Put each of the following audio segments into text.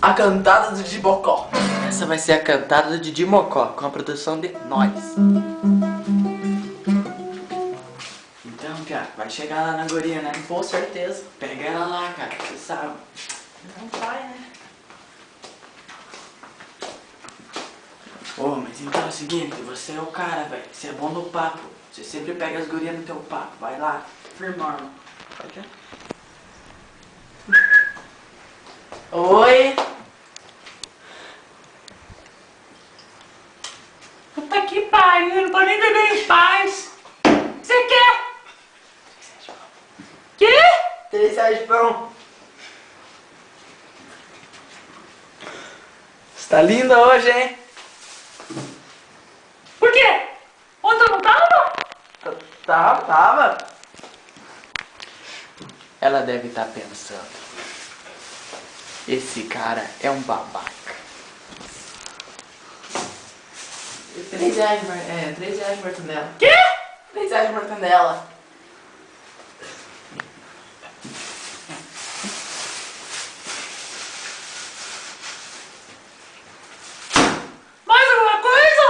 A cantada do Didi Mocó. Essa vai ser a cantada do Didi Mocó, com a produção de nós. Então, cara, vai chegar lá na guria, né? Com certeza. Pega ela lá, cara, você sabe. Não vai, né? Ô, mas então é o seguinte, você é o cara, velho. Você é bom no papo. Você sempre pega as gurias no teu papo. Vai lá, firmando. Oi. Puta que pariu, não pode nem beber em paz. Você quer? Quê? 3 reais de pão. Você tá linda hoje, hein? Por quê? Ontem eu não tava? Tava. Ela deve estar pensando. Esse cara é um babaca. 3 reais de 3 reais de mortandela. Quê? 3 reais de mortandela. Mais alguma coisa?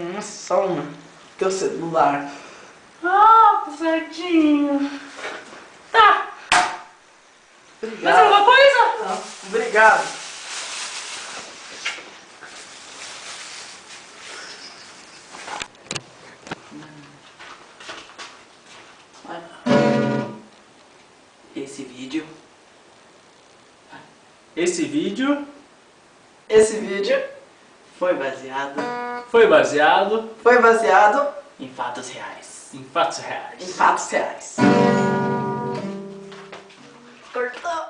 Mas só uma. Teu celular. Ah, certinho. Tá. Mais Obrigado. alguma coisa? Não, obrigado. Esse vídeo foi baseado Foi baseado em fatos reais. Em fatos reais. em fatos reais. Cortou.